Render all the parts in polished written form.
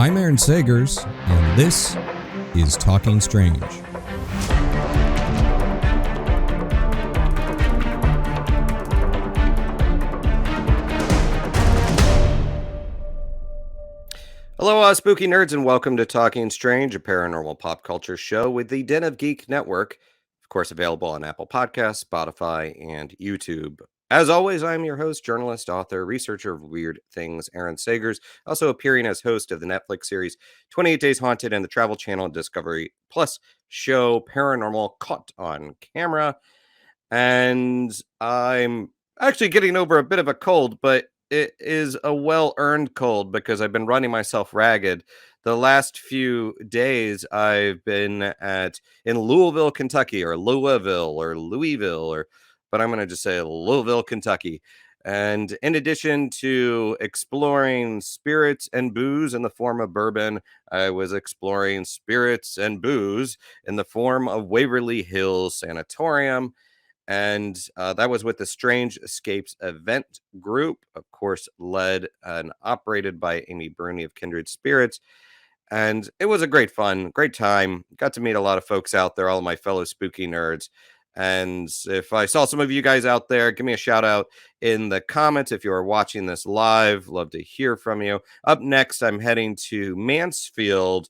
I'm Aaron Sagers, and this is Talking Strange. Hello, spooky nerds, and welcome to Talking Strange, a paranormal pop culture show with the Den of Geek network. Of course, available on Apple Podcasts, Spotify, and YouTube. As always, I'm your host, journalist, author, researcher of weird things, Aaron Sagers, also appearing as host of the Netflix series 28 Days Haunted and the Travel Channel Discovery Plus show Paranormal Caught On Camera. And I'm actually getting over a bit of a cold, but it is a well-earned cold because I've been running myself ragged. The last few days I've been in Louisville, Kentucky, or Louisville, but I'm going to just say Louisville, Kentucky. And in addition to exploring spirits and booze in the form of bourbon, I was exploring spirits and booze in the form of Waverly Hills Sanatorium. And that was with the Strange Escapes event group, of course, led and operated by Amy Bruni of Kindred Spirits. And it was a great time. Got to meet a lot of folks out there, all of my fellow spooky nerds. And if I saw some of you guys out there, give me a shout out in the comments if you are watching this live. Love to hear from you. Up next, I'm heading to Mansfield,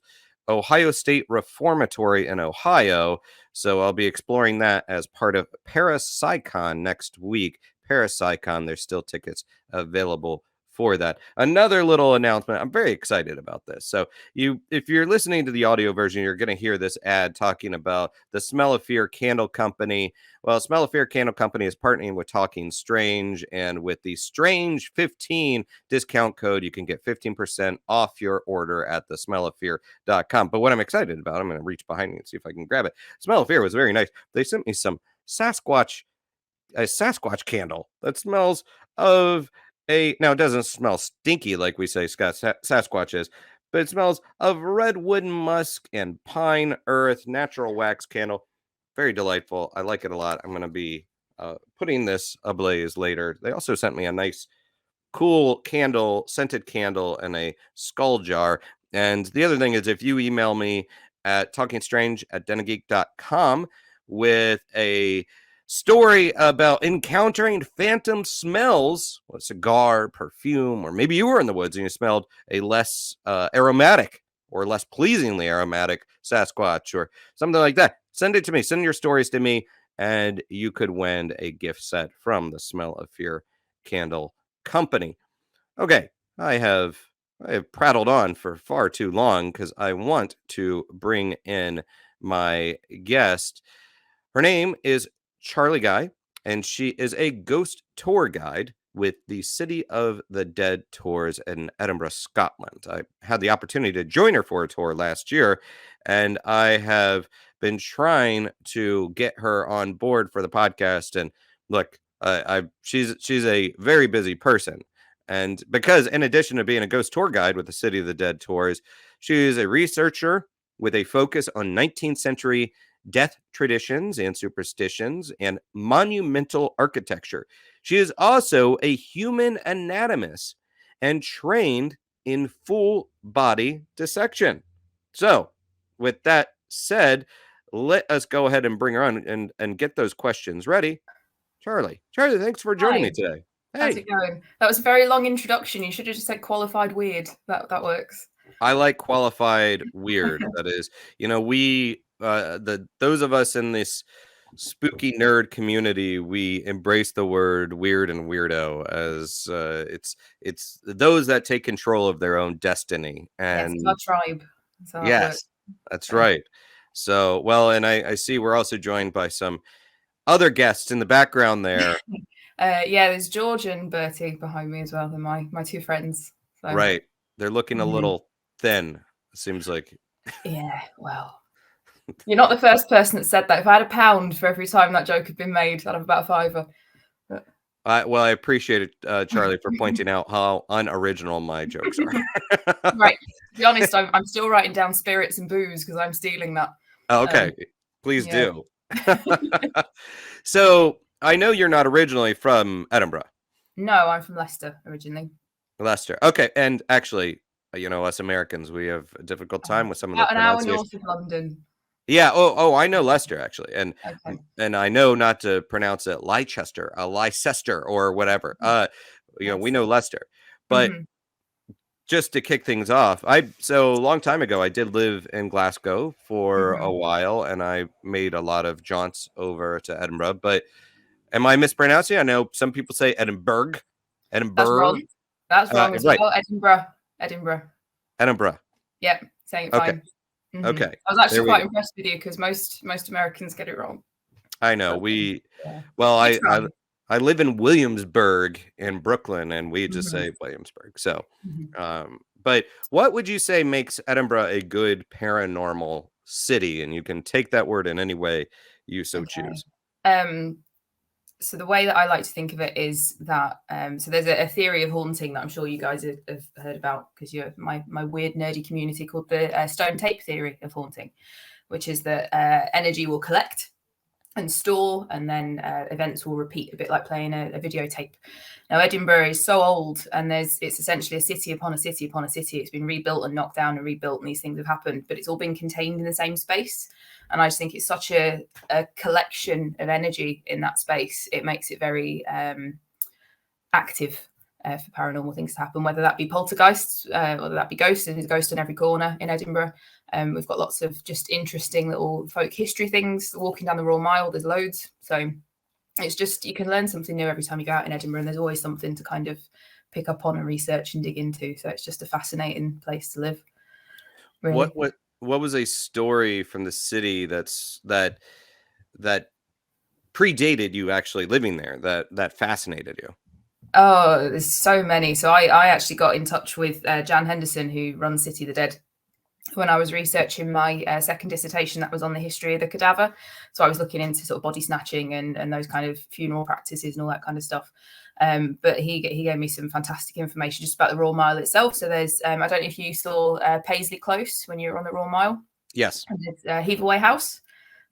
Ohio State Reformatory in Ohio. So I'll be exploring that as part of Parapsychon next week. Parapsychon, there's still tickets available for that. Another little announcement. I'm very excited about this. So if you're listening to the audio version, you're going to hear this ad talking about the Smell of Fear Candle Company. Well, Smell of Fear Candle Company is partnering with Talking Strange, and with the Strange 15 discount code, you can get 15% off your order at thesmelloffear.com. But what I'm excited about, I'm going to reach behind me and see if I can grab it. Smell of Fear was very nice. They sent me a Sasquatch candle that smells of now it doesn't smell stinky like we say Sasquatch is, but it smells of redwood musk and pine earth, natural wax candle. Very delightful. I like it a lot. I'm going to be putting this ablaze later. They also sent me a nice, cool scented candle, and a skull jar. And the other thing is, if you email me at talkingstrange@denofgeek.com with a story about encountering phantom smells, a cigar, perfume, or maybe you were in the woods and you smelled a less aromatic or less pleasingly aromatic Sasquatch or something like that, send it to me. Send your stories to me, and you could win a gift set from the Smell of Fear Candle Company. Okay, I have prattled on for far too long because I want to bring in my guest. Her name is Charlie Guy, and she is a ghost tour guide with the City of the Dead tours in Edinburgh, Scotland. I had the opportunity to join her for a tour last year, and I have been trying to get her on board for the podcast. And look, she's a very busy person, and because in addition to being a ghost tour guide with the City of the Dead tours, she is a researcher with a focus on 19th century death traditions and superstitions and monumental architecture. She is also a human anatomist and trained in full body dissection. So, with that said, let us go ahead and bring her on and get those questions ready. Charlie, thanks for joining me today. Hey. How's it going? That was a very long introduction. You should have just said qualified weird. That works. I like qualified weird. That is, we those of us in this spooky nerd community, we embrace the word weird and weirdo as it's those that take control of their own destiny. And yes, our tribe. Yes, that's right. So, well, and I see we're also joined by some other guests in the background there. There's George and Bertie behind me as well. They're my two friends. So. Right. They're looking a little thin, it seems like. Yeah, well, you're not the first person that said that. If I had £1 for every time that joke had been made, I'd have about £5. Well, I appreciate it, Charlie, for pointing out how unoriginal my jokes are. Right. To be honest, I'm still writing down spirits and booze because I'm stealing that. Oh, okay. Please do. So I know you're not originally from Edinburgh. No, I'm from Leicester originally. Leicester. Okay. And actually, us Americans, we have a difficult time with some of the About an hour pronunciation. north of London. Yeah. Oh, I know Leicester actually, and Okay. I know not to pronounce it Leicester, Leicester, or whatever. We know Leicester, but Mhm. just to kick things off, so a long time ago, I did live in Glasgow for a Mhm. while, and I made a lot of jaunts over to Edinburgh. But am I mispronouncing? I know some people say Edinburgh, That's Edinburgh. wrong. That's wrong as Right, well. Edinburgh. Edinburgh. Yep, saying it Okay, fine. okay. I was actually There we quite go. impressed with you because most Americans get it wrong. I know But, yeah. Well, You try. I live in Williamsburg in Brooklyn, and we just Mhm. say Williamsburg. So, Mhm. but what would you say makes Edinburgh a good paranormal city? And you can take that word in any way you so Okay. choose. So the way that I like to think of it is that so there's a theory of haunting that I'm sure you guys have heard about because you're my weird nerdy community called the stone tape theory of haunting, which is that energy will collect and store, and then events will repeat, a bit like playing a videotape. Now, Edinburgh is so old, and it's essentially a city upon a city upon a city. It's been rebuilt and knocked down and rebuilt, and these things have happened, but it's all been contained in the same space. And I just think it's such a collection of energy in that space. It makes it very active for paranormal things to happen, whether that be poltergeists, whether that be ghosts. There's a ghost in every corner in Edinburgh. We've got lots of just interesting little folk history things. Walking down the Royal Mile, there's loads. So it's just, you can learn something new every time you go out in Edinburgh, and there's always something to kind of pick up on and research and dig into. So it's just a fascinating place to live, really. What was a story from the city that predated you actually living there that fascinated you? Oh, there's so many. So I actually got in touch with Jan Henderson, who runs City of the Dead, when I was researching my second dissertation that was on the history of the cadaver. So I was looking into sort of body snatching and those kind of funeral practices and all that kind of stuff. But he gave me some fantastic information just about the Royal Mile itself. So there's, I don't know if you saw Paisley Close when you were on the Royal Mile. Yes. And there's Heathaway House.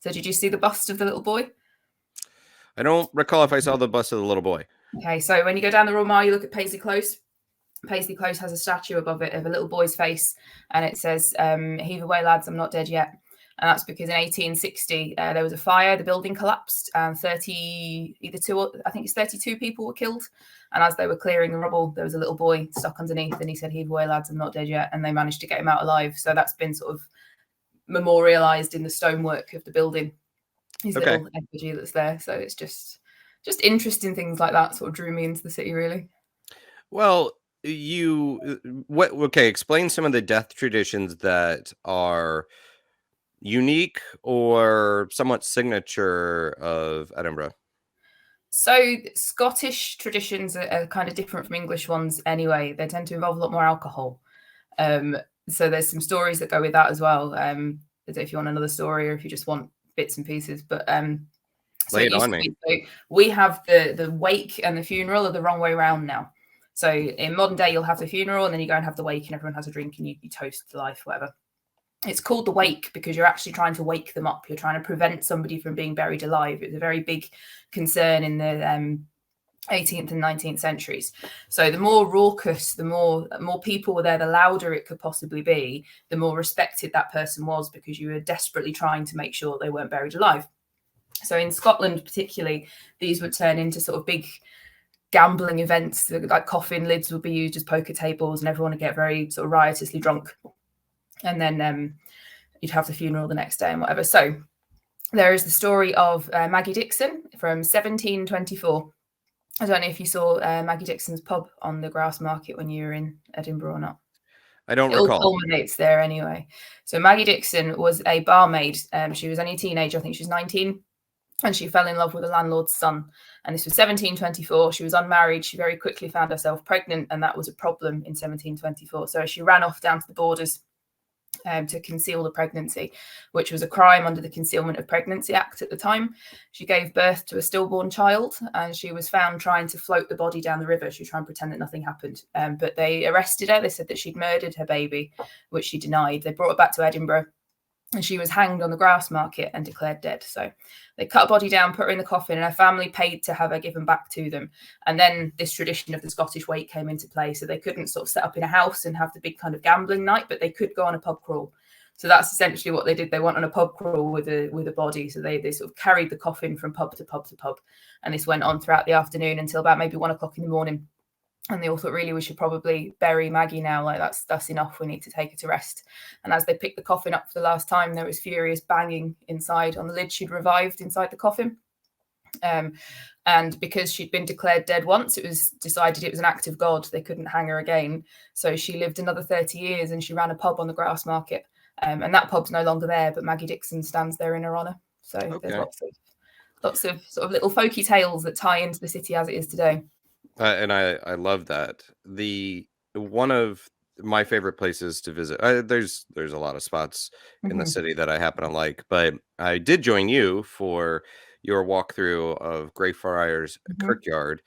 So did you see the bust of the little boy? I don't recall if I saw the bust of the little boy. Okay, so when you go down the Royal Mile, you look at Paisley Close. Paisley Close has a statue above it of a little boy's face, and it says, "Heave away, lads, I'm not dead yet." And that's because in 1860 there was a fire, the building collapsed, and 32 people were killed. And as they were clearing the rubble, there was a little boy stuck underneath, and he said, "Heave away, lads, I'm not dead yet." And they managed to get him out alive. So that's been sort of memorialized in the stonework of the building. His little effigy that's there. So it's just interesting things like that sort of drew me into the city, really. Well, explain some of the death traditions that are unique or somewhat signature of Edinburgh. So Scottish traditions are kind of different from English ones anyway. They tend to involve a lot more alcohol. So there's some stories that go with that as well. If you want another story or if you just want bits and pieces, but Lay it on me. So we have the wake and the funeral are the wrong way around now. So in modern day, you'll have the funeral and then you go and have the wake and everyone has a drink and you toast to life, whatever. It's called the wake because you're actually trying to wake them up. You're trying to prevent somebody from being buried alive. It was a very big concern in the 18th and 19th centuries. So the more raucous, the more people were there, the louder it could possibly be, the more respected that person was because you were desperately trying to make sure they weren't buried alive. So in Scotland, particularly, these would turn into sort of big gambling events, like coffin lids would be used as poker tables and everyone would get very sort of riotously drunk. And then you'd have the funeral the next day and whatever. So there is the story of Maggie Dixon from 1724. I don't know if you saw Maggie Dixon's pub on the Grassmarket when you were in Edinburgh or not. I don't recall. It all recall. culminates there anyway. So Maggie Dixon was a barmaid. She was only a teenager. I think she was 19. And she fell in love with the landlord's son. And this was 1724. She was unmarried. She very quickly found herself pregnant. And that was a problem in 1724. So she ran off down to the borders to conceal the pregnancy, which was a crime under the Concealment of Pregnancy Act at the time. She gave birth to a stillborn child and she was found trying to float the body down the river. She was trying to pretend that nothing happened. But they arrested her. They said that she'd murdered her baby, which she denied. They brought her back to Edinburgh. and she was hanged on the grass market and declared dead. So they cut her body down, put her in the coffin, and her family paid to have her given back to them. And then this tradition of the Scottish wake came into play. So they couldn't sort of set up in a house and have the big kind of gambling night, but they could go on a pub crawl. So that's essentially what they did. They went on a pub crawl with a body. So they sort of carried the coffin from pub to pub to pub. And this went on throughout the afternoon until about maybe 1 o'clock in the morning. And they all thought, really, we should probably bury Maggie now. Like, that's enough. We need to take her to rest. And as they picked the coffin up for the last time, there was furious banging inside on the lid. She'd revived inside the coffin. And because she'd been declared dead once, it was decided it was an act of God. They couldn't hang her again. So she lived another 30 years and she ran a pub on the grass market. And that pub's no longer there, but Maggie Dixon stands there in her honour. So there's lots of sort of little folky tales that tie into the city as it is today. And I love that. One of my favorite places to visit, there's a lot of spots in the city that I happen to like, but I did join you for your walkthrough of Greyfriar's Kirkyard,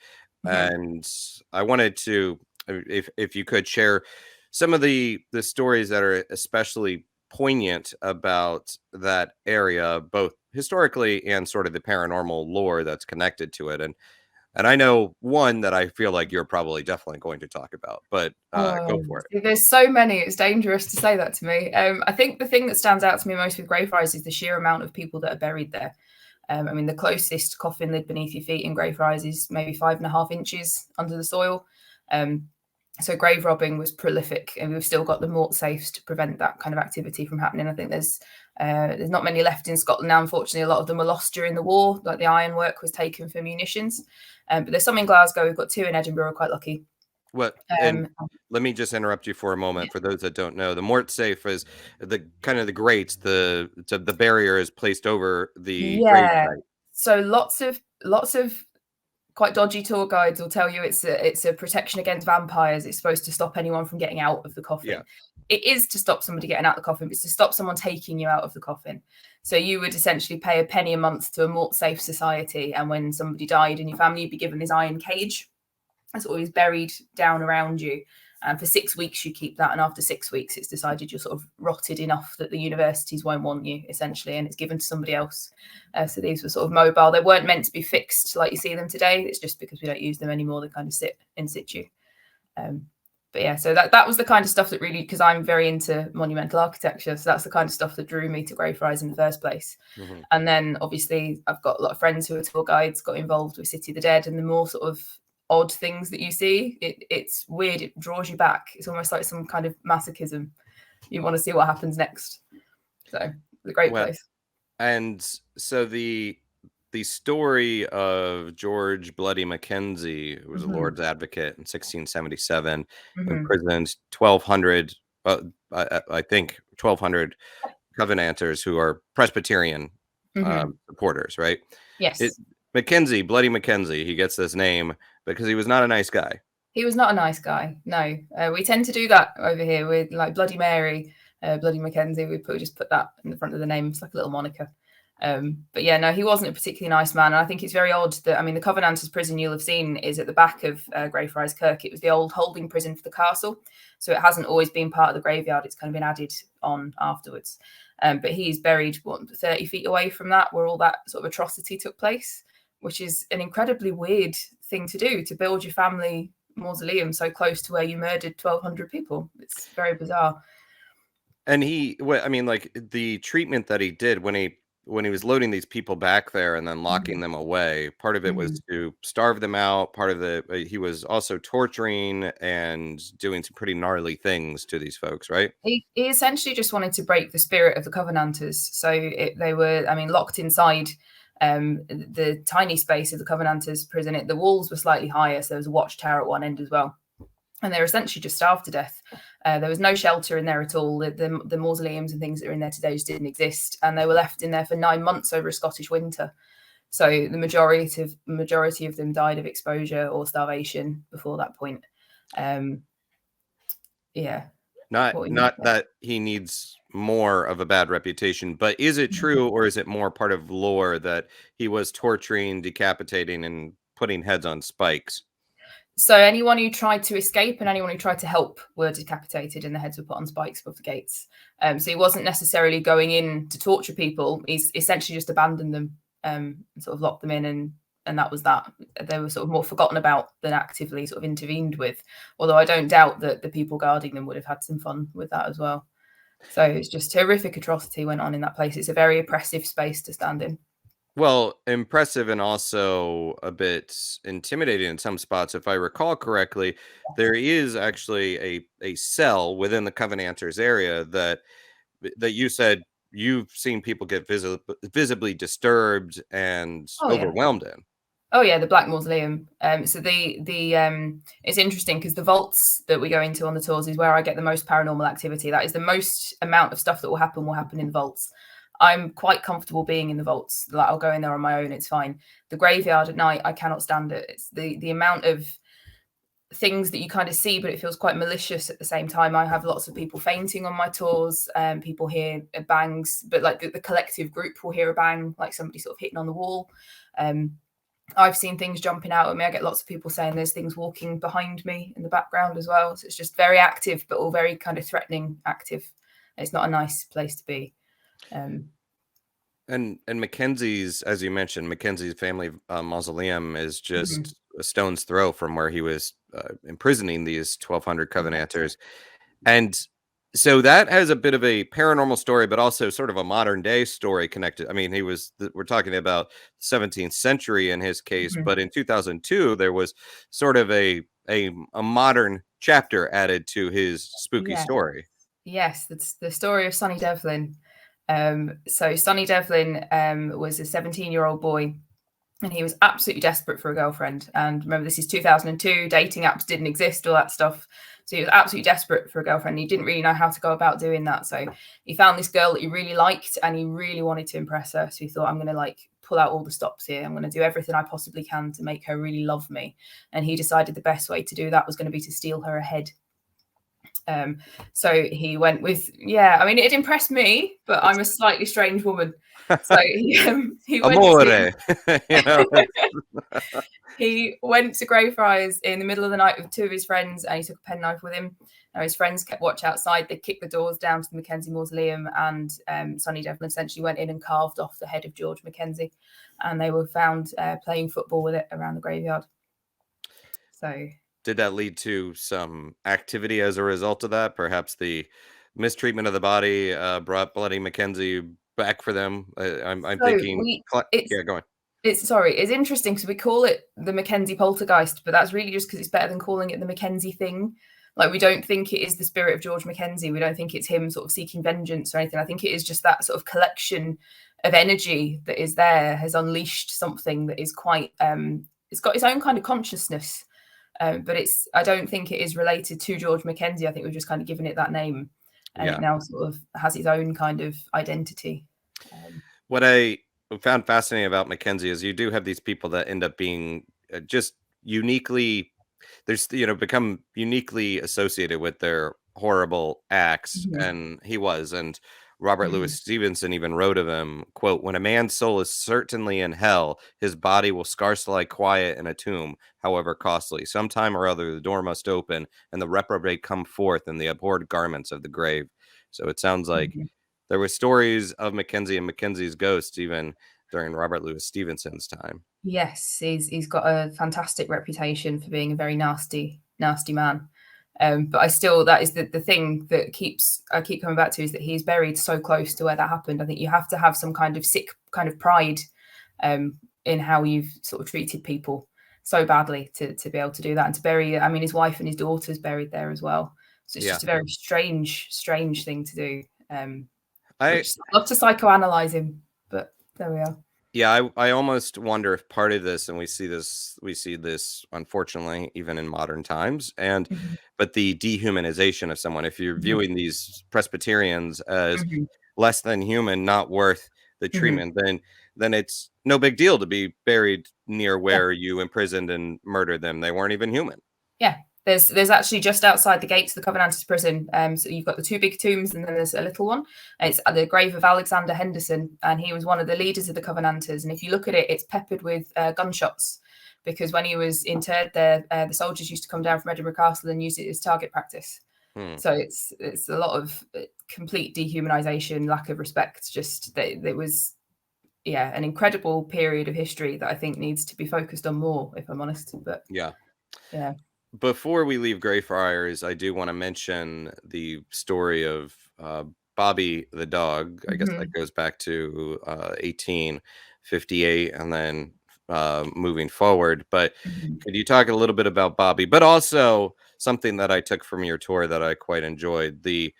and I wanted to, if you could share some of the stories that are especially poignant about that area, both historically and sort of the paranormal lore that's connected to it. And I know one that I feel like you're probably definitely going to talk about, but go for it. There's so many. It's dangerous to say that to me. I think the thing that stands out to me most with Greyfriars is the sheer amount of people that are buried there. I mean, the closest coffin lid beneath your feet in Greyfriars is maybe 5.5 inches under the soil. So grave robbing was prolific, and we've still got the mort safes to prevent that kind of activity from happening. I think there's not many left in Scotland now. Unfortunately, a lot of them were lost during the war, like the ironwork was taken for munitions. But there's some in Glasgow. We've got 2 in Edinburgh. We're quite lucky. What? And let me just interrupt you for a moment. For those that don't know, the mort safe is the kind of the grates. The barrier is placed over the grave site. So lots of quite dodgy tour guides will tell you it's a protection against vampires. It's supposed to stop anyone from getting out of the coffin. Yeah. It is to stop somebody getting out of the coffin, but it's to stop someone taking you out of the coffin. So you would essentially pay a penny a month to a mort safe society, and when somebody died in your family, you'd be given this iron cage that's always buried down around you. And for 6 weeks, you keep that. And after 6 weeks, it's decided you're sort of rotted enough that the universities won't want you, essentially, and it's given to somebody else. So these were sort of mobile. They weren't meant to be fixed like you see them today. It's just because we don't use them anymore. They kind of sit in situ. But yeah, so that was the kind of stuff that really, because I'm very into monumental architecture, so that's the kind of stuff that drew me to Greyfriars in the first place. And then obviously I've got a lot of friends who are tour guides, got involved with City of the Dead, and the more sort of odd things that you see, it's weird. It draws you back. It's almost like some kind of masochism. You want to see what happens next. So it's a great place. And so the story of George Bloody Mackenzie, who was a Lord's advocate in 1677, imprisoned 1,200, I think 1,200 Covenanters who are Presbyterian supporters, right? Yes. Mackenzie, Bloody Mackenzie, he gets this name because he was not a nice guy. He was not a nice guy, no. We tend to do that over here with like Bloody Mary, Bloody Mackenzie. We just put that in the front of the name. It's like a little moniker. But yeah, no, he wasn't a particularly nice man. And I think it's very odd that, I mean, the Covenanters prison you'll have seen is at the back of Greyfriars Kirk. It was the old holding prison for the castle. So it hasn't always been part of the graveyard. It's kind of been added on afterwards. But he's buried, 30 feet away from that, where all that sort of atrocity took place, which is an incredibly weird thing to do, to build your family mausoleum so close to where you murdered 1,200 people. It's very bizarre. And like the treatment that he did when he was loading these people back there and then locking them away, part of it was to starve them out. Part of he was also torturing and doing some pretty gnarly things to these folks, right? He essentially just wanted to break the spirit of the Covenanters. So they were, locked inside the tiny space of the Covenanters prison. The walls were slightly higher, so there was a watchtower at one end as well. And they were essentially just starved to death. There was no shelter in there at all. The mausoleums and things that are in there today just didn't exist. And they were left in there for 9 months over a Scottish winter. So the majority of them died of exposure or starvation before that point. Yeah. Not that he needs more of a bad reputation, but is it true, or is it more part of lore that he was torturing, decapitating, and putting heads on spikes? So anyone who tried to escape and anyone who tried to help were decapitated and their heads were put on spikes above the gates. So he wasn't necessarily going in to torture people. He's essentially just abandoned them and sort of locked them in, and that was that. They were sort of more forgotten about than actively sort of intervened with. Although I don't doubt that the people guarding them would have had some fun with that as well. So it's just horrific atrocity went on in that place. It's a very oppressive space to stand in. Well, impressive and also a bit intimidating in some spots. If I recall correctly, there is actually a cell within the Covenanters area that you said you've seen people get visibly disturbed and overwhelmed in. Oh yeah, the Black Mausoleum. So the it's interesting because the vaults that we go into on the tours is where I get the most paranormal activity. That is the most amount of stuff that will happen in the vaults. I'm quite comfortable being in the vaults. Like I'll go in there on my own. It's fine. The graveyard at night, I cannot stand it. It's the amount of things that you kind of see, but it feels quite malicious at the same time. I have lots of people fainting on my tours. People hear bangs, but like the collective group will hear a bang, like somebody sort of hitting on the wall. I've seen things jumping out at me. I get lots of people saying there's things walking behind me in the background as well. So it's just very active, but all very kind of threatening active. It's not a nice place to be. And Mackenzie's, as you mentioned, Mackenzie's family mausoleum is just a stone's throw from where he was imprisoning these 1,200 Covenanters. And so that has a bit of a paranormal story, but also sort of a modern day story connected. I mean, we're talking about 17th century in his case, but in 2002, there was sort of a modern chapter added to his spooky story. Yes, that's the story of Sonny Devlin. So Sonny Devlin was a 17-year-old boy, and he was absolutely desperate for a girlfriend. And remember, this is 2002, dating apps didn't exist, all that stuff. So he was absolutely desperate for a girlfriend. He didn't really know how to go about doing that. So he found this girl that he really liked, and he really wanted to impress her. So he thought, I'm going to like pull out all the stops here. I'm going to do everything I possibly can to make her really love me. And he decided the best way to do that was going to be to steal her head. So he went with, I mean, it impressed me, but I'm a slightly strange woman. So he went he went to Greyfriars in the middle of the night with two of his friends, and he took a penknife with him. Now his friends kept watch outside. They kicked the doors down to the Mackenzie Mausoleum, and Sonny Devlin essentially went in and carved off the head of George Mackenzie, and they were found playing football with it around the graveyard. So did that lead to some activity as a result of that? Perhaps the mistreatment of the body brought Bloody Mackenzie back for them. I'm thinking. Go on. It's interesting because we call it the Mackenzie poltergeist, but that's really just because it's better than calling it the Mackenzie thing. Like, we don't think it is the spirit of George Mackenzie. We don't think it's him sort of seeking vengeance or anything. I think it is just that sort of collection of energy that is there has unleashed something that is quite, it's got its own kind of consciousness. But I don't think it is related to George Mackenzie. I think we've just kind of given it that name, and it now sort of has its own kind of identity. What I found fascinating about Mackenzie is you do have these people that end up being just uniquely, become uniquely associated with their horrible acts, and he was. And Robert Louis Stevenson even wrote of him, quote, "When a man's soul is certainly in hell, his body will scarce lie quiet in a tomb, however costly. Sometime or other the door must open, and the reprobate come forth in the abhorred garments of the grave." So it sounds like there were stories of Mackenzie and Mackenzie's ghosts even during Robert Louis Stevenson's time. Yes, he's got a fantastic reputation for being a very nasty man. But that is the thing that I keep coming back to, is that he's buried so close to where that happened. I think you have to have some kind of sick kind of pride in how you've sort of treated people so badly to be able to do that, and to bury, I mean, his wife and his daughter's buried there as well. So it's just a very strange thing to do. I'd love to psychoanalyze him, but there we are. Yeah, I almost wonder if part of this, and we see this unfortunately even in modern times, but the dehumanization of someone. If you're viewing these Presbyterians as less than human, not worth the treatment, then it's no big deal to be buried near where you imprisoned and murdered them. They weren't even human. Yeah. There's actually just outside the gates of the Covenanters prison. So you've got the two big tombs, and then there's a little one. It's at the grave of Alexander Henderson, and he was one of the leaders of the Covenanters. And if you look at it, it's peppered with gunshots, because when he was interred there, the soldiers used to come down from Edinburgh Castle and use it as target practice. So it's a lot of complete dehumanization, lack of respect. Just that it was, an incredible period of history that I think needs to be focused on more, if I'm honest. But yeah. Before we leave Greyfriars, I do want to mention the story of Bobby the dog. I guess that goes back to 1858 and then moving forward. But could you talk a little bit about Bobby, but also something that I took from your tour that I quite enjoyed, the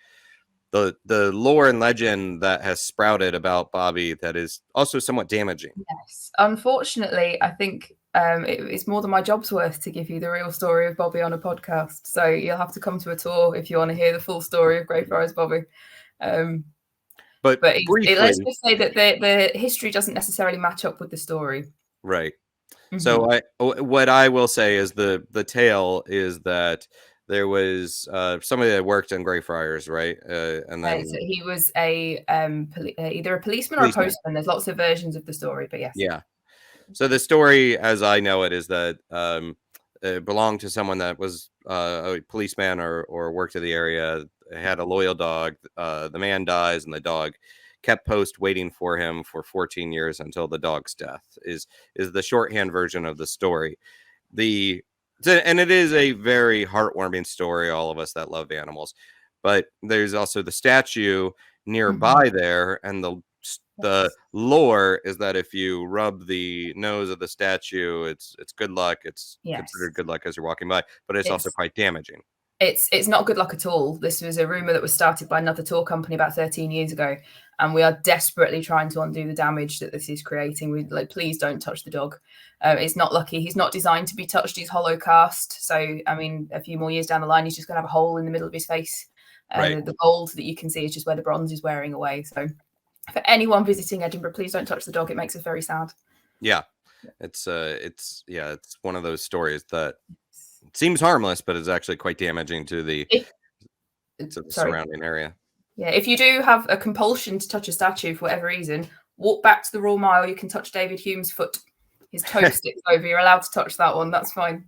lore and legend that has sprouted about Bobby that is also somewhat damaging? Yes, unfortunately, I think it's more than my job's worth to give you the real story of Bobby on a podcast. So you'll have to come to a tour if you want to hear the full story of Greyfriar's Bobby. But briefly, let's just say that the history doesn't necessarily match up with the story. Right. So what I will say is the tale is that there was somebody that worked in Greyfriars, right? And then so he was either a policeman or a postman. There's lots of versions of the story, but yes. Yeah. So the story, as I know it, is that it belonged to someone that was a policeman or worked in the area, had a loyal dog. The man dies, and the dog kept post waiting for him for 14 years until the dog's death is the shorthand version of the story. And it is a very heartwarming story, all of us that love animals. But there's also the statue nearby there, and the lore is that if you rub the nose of the statue, it's good luck. It's considered good luck as you're walking by, but it's also quite damaging. It's not good luck at all. This was a rumor that was started by another tour company about 13 years ago, and we are desperately trying to undo the damage that this is creating. Please don't touch the dog. It's not lucky. He's not designed to be touched. He's hollow cast. So, I mean, a few more years down the line, he's just going to have a hole in the middle of his face. The gold that you can see is just where the bronze is wearing away. So for anyone visiting Edinburgh, please don't touch the dog. It makes us very sad. Yeah. It's one of those stories that seems harmless, but is actually quite damaging to the surrounding area. Yeah, if you do have a compulsion to touch a statue for whatever reason, walk back to the Royal Mile. You can touch David Hume's foot. His toe sticks over. You're allowed to touch that one. That's fine.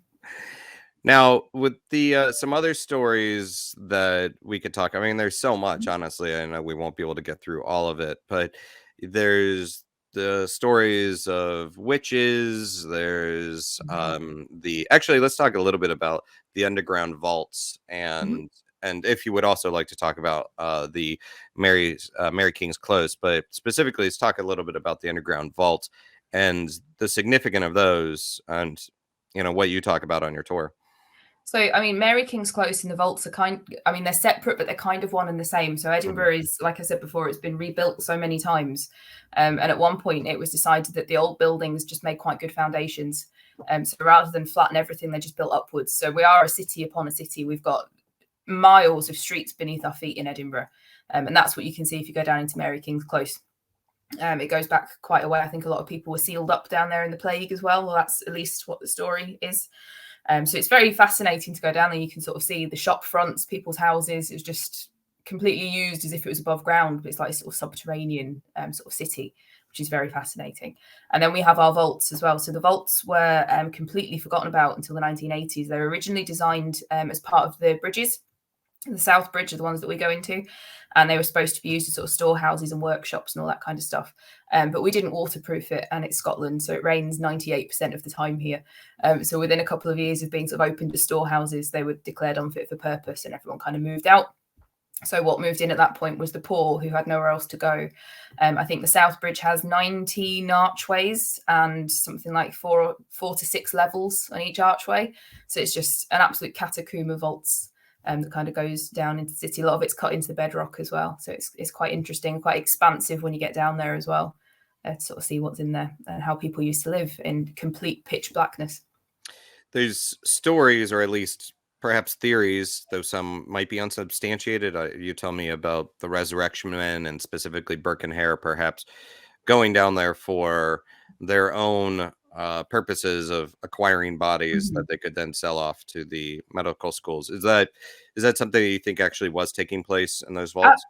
Now, with the some other stories that we could talk, I mean, there's so much, honestly. I know we won't be able to get through all of it, but there's the stories of witches. There's actually, let's talk a little bit about the underground vaults, and if you would also like to talk about the Mary King's Close, but specifically, let's talk a little bit about the underground vaults and the significance of those, and what you talk about on your tour. So, I mean, Mary King's Close and the vaults are they're separate, but they're kind of one and the same. So Edinburgh is, like I said before, it's been rebuilt so many times. And at one point it was decided that the old buildings just made quite good foundations. So rather than flatten everything, they just built upwards. So we are a city upon a city. We've got miles of streets beneath our feet in Edinburgh. And that's what you can see if you go down into Mary King's Close. It goes back quite a way. I think a lot of people were sealed up down there in the plague as well. Well, that's at least what the story is. So it's very fascinating to go down there. You can sort of see the shop fronts, people's houses. It's just completely used as if it was above ground, but it's like a sort of subterranean sort of city, which is very fascinating. And then we have our vaults as well. So the vaults were completely forgotten about until the 1980s. They were originally designed as part of the bridges. The South Bridge are the ones that we go into, and they were supposed to be used as sort of storehouses and workshops and all that kind of stuff. But we didn't waterproof it, and it's Scotland, so it rains 98% of the time here. So within a couple of years of being sort of opened as storehouses, they were declared unfit for purpose, and everyone kind of moved out. So what moved in at that point was the poor who had nowhere else to go. I think the South Bridge has 19 archways and something like four to six levels on each archway. So it's just an absolute catacomb of vaults. That kind of goes down into the city. A lot of it's cut into the bedrock as well. So it's quite interesting, quite expansive when you get down there as well, to sort of see what's in there and how people used to live in complete pitch blackness. There's stories, or at least perhaps theories, though some might be unsubstantiated. You tell me about the Resurrection Men and specifically Burke and Hare perhaps going down there for their own purposes of acquiring bodies that they could then sell off to the medical schools. Is that something you think actually was taking place in those vaults?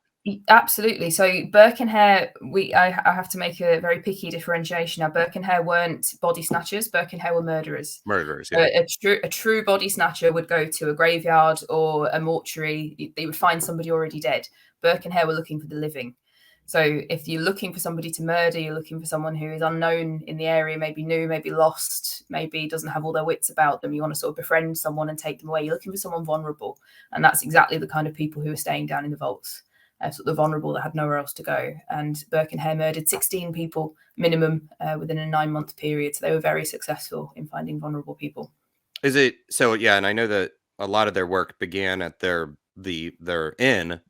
Absolutely. So Burke and Hare, I have to make a very picky differentiation. Now, Burke and Hare weren't body snatchers. Burke and Hare were murderers. Murderers, So yeah. a true body snatcher would go to a graveyard or a mortuary. They would find somebody already dead. Burke and Hare were looking for the living. So if you're looking for somebody to murder, you're looking for someone who is unknown in the area, maybe new, maybe lost, maybe doesn't have all their wits about them. You want to sort of befriend someone and take them away. You're looking for someone vulnerable. And that's exactly the kind of people who are staying down in the vaults. Sort of the vulnerable that had nowhere else to go. And Burke and Hare murdered 16 people minimum within a 9-month period. So they were very successful in finding vulnerable people. Is it so? Yeah, and I know that a lot of their work began at their inn,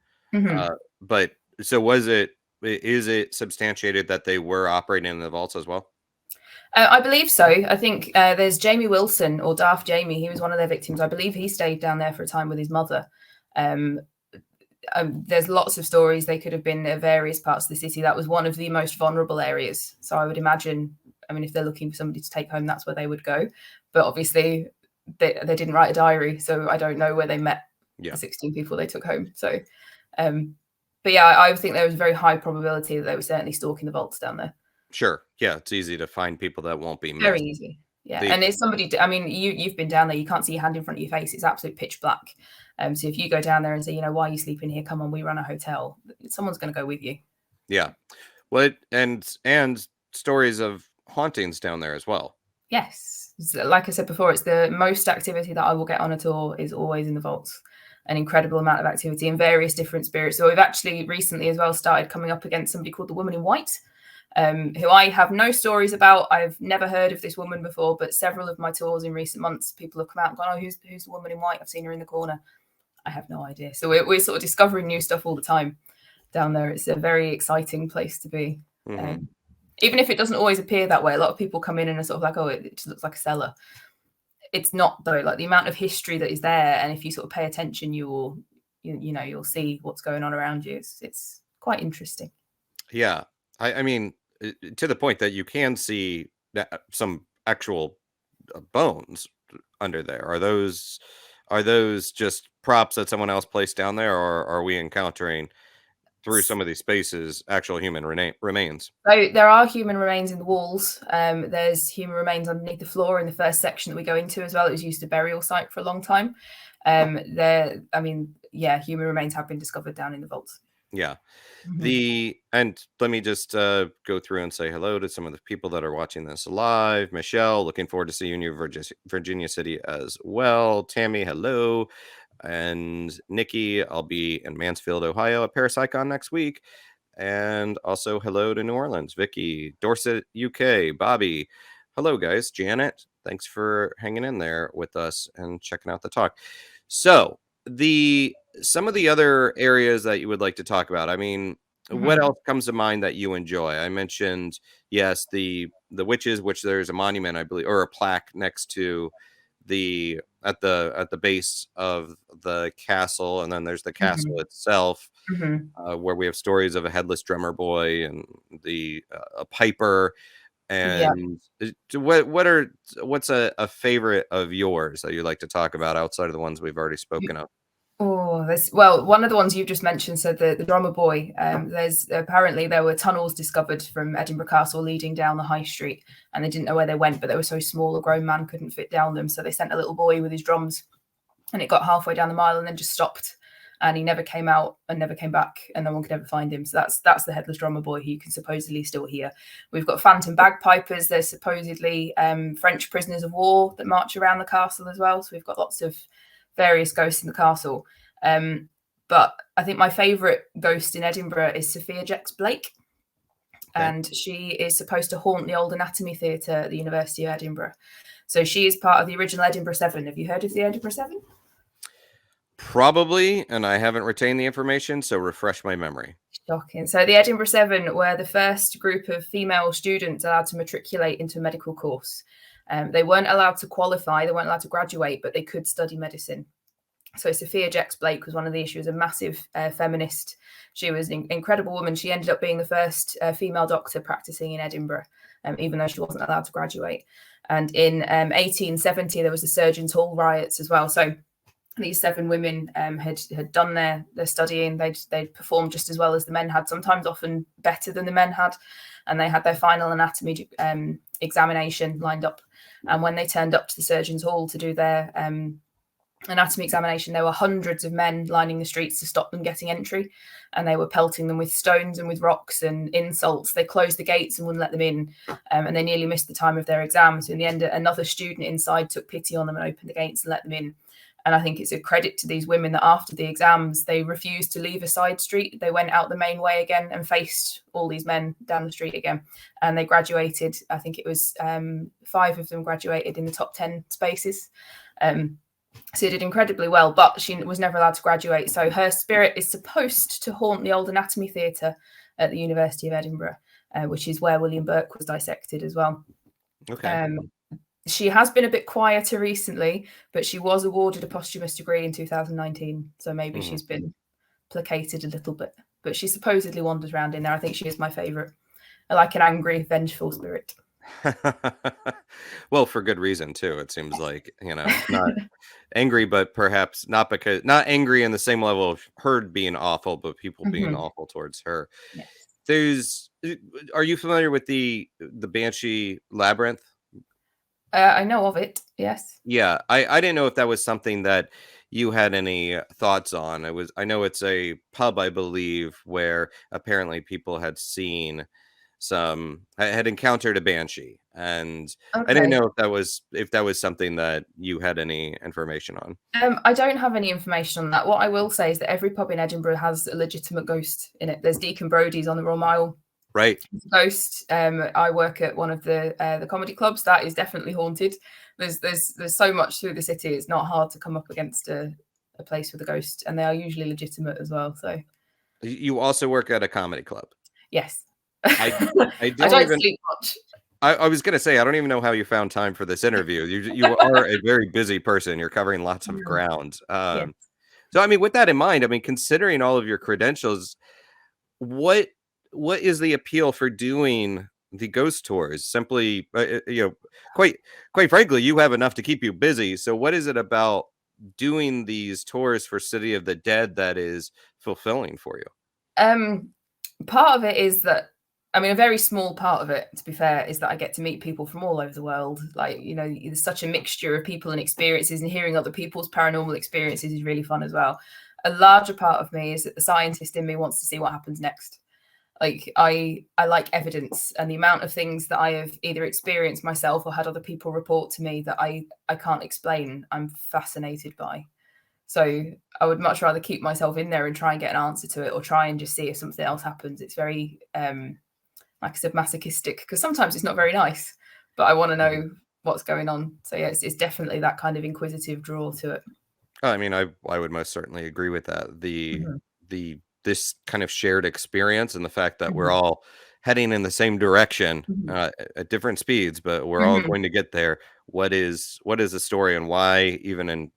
but so is it substantiated that they were operating in the vaults as well? I believe so. I think there's Jamie Wilson, or Daft Jamie. He was one of their victims. I believe he stayed down there for a time with his mother. There's lots of stories. They could have been at various parts of the city. That was one of the most vulnerable areas. So I would imagine, if they're looking for somebody to take home, that's where they would go. But obviously, they didn't write a diary, so I don't know where they met the 16 people they took home. So, but yeah, I think there was a very high probability that they were certainly stalking the vaults down there. Sure. Yeah, it's easy to find people that won't be missed. Very easy. Yeah, and if somebody, you've been down there, you can't see your hand in front of your face. It's absolute pitch black. So if you go down there and say, why are you sleeping here? Come on, we run a hotel. Someone's going to go with you. Yeah. Well, and stories of hauntings down there as well. Yes. Like I said before, it's the most activity that I will get on a tour is always in the vaults. An incredible amount of activity and various different spirits. So we've actually recently as well started coming up against somebody called the Woman in White, who I have no stories about. I've never heard of this woman before, but several of my tours in recent months, people have come out and gone, who's the Woman in White? I've seen her in the corner. I have no idea. So we're sort of discovering new stuff all the time down there. It's a very exciting place to be. Even if it doesn't always appear that way, a lot of people come in and are sort of like, it just looks like a cellar. It's not, though. Like the amount of history that is there, and if you sort of pay attention, you'll see what's going on around you. It's quite interesting. Yeah, I mean, to the point that you can see some actual bones under there. Are those just props that someone else placed down there, or are we encountering through some of these spaces actual human remains? So there are human remains in the walls. There's human remains underneath the floor in the first section that we go into as well. It was used as a burial site for a long time. Human remains have been discovered down in the vaults. Yeah. And let me just go through and say hello to some of the people that are watching this live. Michelle, looking forward to seeing you in Virginia City as well. Tammy, hello. And Nikki, I'll be in Mansfield, Ohio at Parapsychon next week. And also hello to New Orleans. Vicky, Dorset, UK. Bobby, hello guys. Janet, thanks for hanging in there with us and checking out the talk. So some of the other areas that you would like to talk about, what else comes to mind that you enjoy? I mentioned, yes, the witches, which there's a monument, I believe, or a plaque next to at the base of the castle, and then there's the castle itself, where we have stories of a headless drummer boy and a piper. And what's a favorite of yours that you'd like to talk about outside of the ones we've already spoken of? One of the ones you've just mentioned, so the drummer boy, there were tunnels discovered from Edinburgh Castle leading down the high street, and they didn't know where they went, but they were so small a grown man couldn't fit down them, so they sent a little boy with his drums, and it got halfway down the mile and then just stopped, and he never came out and never came back, and no one could ever find him. So that's the headless drummer boy, who you can supposedly still hear. We've got phantom bagpipers. There's supposedly French prisoners of war that march around the castle as well, so we've got lots of various ghosts in the castle. But I think my favourite ghost in Edinburgh is Sophia Jex-Blake. And she is supposed to haunt the old anatomy theatre at the University of Edinburgh. So she is part of the original Edinburgh 7. Have you heard of the Edinburgh 7? Probably, and I haven't retained the information, so refresh my memory. Shocking. So the Edinburgh 7 were the first group of female students allowed to matriculate into a medical course. They weren't allowed to qualify, they weren't allowed to graduate, but they could study medicine. So Sophia Jex-Blake was one of these. She was a massive feminist. She was an incredible woman. She ended up being the first female doctor practicing in Edinburgh, even though she wasn't allowed to graduate. And in 1870, there was the Surgeons' Hall riots as well. So these 7 women had done their studying. They'd performed just as well as the men had, sometimes often better than the men had, and they had their final anatomy examination lined up. And when they turned up to the surgeon's hall to do their anatomy examination, there were hundreds of men lining the streets to stop them getting entry, and they were pelting them with stones and with rocks and insults. They closed the gates and wouldn't let them in, and they nearly missed the time of their exam. So in the end, another student inside took pity on them and opened the gates and let them in. And I think it's a credit to these women that after the exams, they refused to leave a side street. They went out the main way again and faced all these men down the street again. And they graduated. I think it was 5 of them graduated in the top 10 spaces. So she did incredibly well, but she was never allowed to graduate. So her spirit is supposed to haunt the old anatomy theatre at the University of Edinburgh, which is where William Burke was dissected as well. Okay. She has been a bit quieter recently, but she was awarded a posthumous degree in 2019. So maybe she's been placated a little bit, but she supposedly wanders around in there. I think she is my favourite. I like an angry, vengeful spirit. Well, for good reason too. It seems like, not angry, but perhaps not angry in the same level of her being awful, but people being awful towards her. Yes. Are you familiar with the Banshee Labyrinth? I know of it, yes. Yeah, I didn't know if that was something that you had any thoughts on. I know it's a pub, I believe, where apparently people had had encountered a banshee, and I didn't know if that was something that you had any information on. I don't have any information on that. What I will say is that every pub in Edinburgh has a legitimate ghost in it. There's Deacon Brodie's on the Royal Mile. Right. Ghost. I work at one of the comedy clubs that is definitely haunted. There's so much through the city. It's not hard to come up against a place with a ghost, and they are usually legitimate as well. So you also work at a comedy club? Yes. I don't sleep much. I was gonna say, I don't even know how you found time for this interview. You are a very busy person. You're covering lots of ground. Yes. So I mean, with that in mind, I mean, considering all of your credentials, what is the appeal for doing the ghost tours? Simply, quite frankly, you have enough to keep you busy. So what is it about doing these tours for City of the Dead that is fulfilling for you? Part of it is that, I mean, a very small part of it, to be fair, is that I get to meet people from all over the world. Like, there's such a mixture of people and experiences, and hearing other people's paranormal experiences is really fun as well. A larger part of me is that the scientist in me wants to see what happens next. Like, I like evidence, and the amount of things that I have either experienced myself or had other people report to me that I can't explain, I'm fascinated by. So I would much rather keep myself in there and try and get an answer to it, or try and just see if something else happens. It's very, like I said, masochistic, because sometimes it's not very nice, but I want to know what's going on. So yeah, it's definitely that kind of inquisitive draw to it. I mean, I would most certainly agree with that. This kind of shared experience, and the fact that we're all heading in the same direction at different speeds, but we're all going to get there. What is the story, and why even in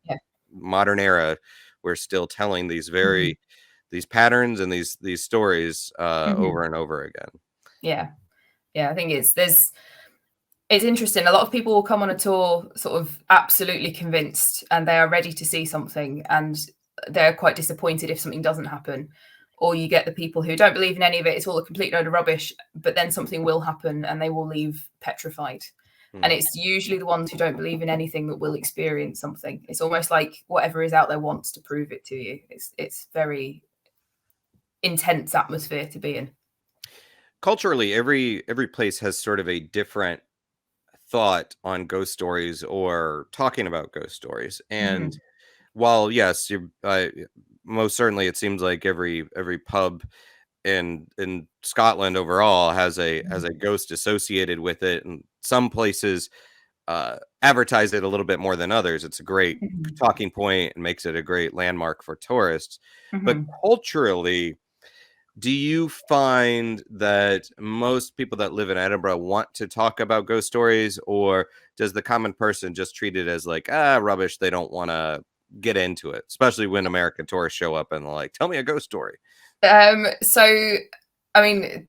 modern era we're still telling these these patterns and these stories over and over again? I think it's interesting. A lot of people will come on a tour sort of absolutely convinced, and they are ready to see something, and they're quite disappointed if something doesn't happen. Or you get the people who don't believe in any of it, it's all a complete load of rubbish, but then something will happen and they will leave petrified. And it's usually the ones who don't believe in anything that will experience something. It's almost like whatever is out there wants to prove it to you. It's very intense atmosphere to be in. Culturally, every place has sort of a different thought on ghost stories or talking about ghost stories. And while yes, most certainly it seems like every pub in Scotland overall has a ghost associated with it, and some places advertise it a little bit more than others. It's a great talking point and makes it a great landmark for tourists. But culturally, do you find that most people that live in Edinburgh want to talk about ghost stories, or does the common person just treat it as like, rubbish, they don't want to get into it, especially when American tourists show up and they're like, tell me a ghost story? So, I mean,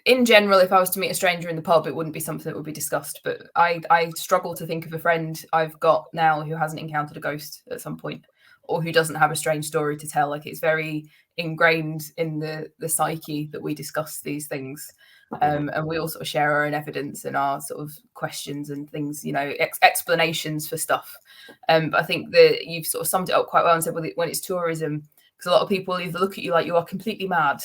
in general, if I was to meet a stranger in the pub, it wouldn't be something that would be discussed. But I struggle to think of a friend I've got now who hasn't encountered a ghost at some point. or who doesn't have a strange story to tell. Like, it's very ingrained in the psyche that we discuss these things. And we all sort of share our own evidence and our sort of questions and things, you know, explanations for stuff. But I think that you've sort of summed it up quite well and said, well, when it's tourism, because a lot of people either look at you like you are completely mad,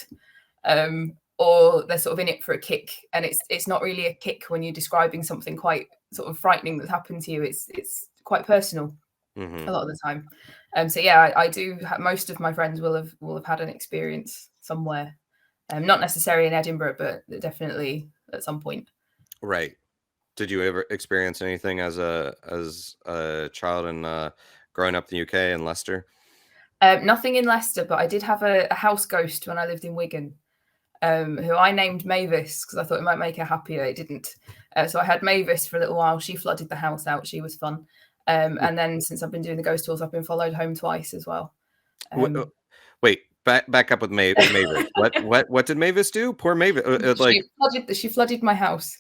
or they're sort of in it for a kick. And it's not really a kick when you're describing something quite sort of frightening that's happened to you. It's quite personal a lot of the time. So yeah, I do. Most of my friends will have had an experience somewhere. Not necessarily in Edinburgh, but definitely at some point. Right. Did you ever experience anything as a child and growing up in the UK in Leicester? Nothing in Leicester, but I did have a house ghost when I lived in Wigan, who I named Mavis because I thought it might make her happier. It didn't. So I had Mavis for a little while. She flooded the house out. She was fun. And then since I've been doing the ghost tours, I've been followed home twice as well. Wait, back up with Mavis. What did Mavis do? Poor Mavis. She flooded my house.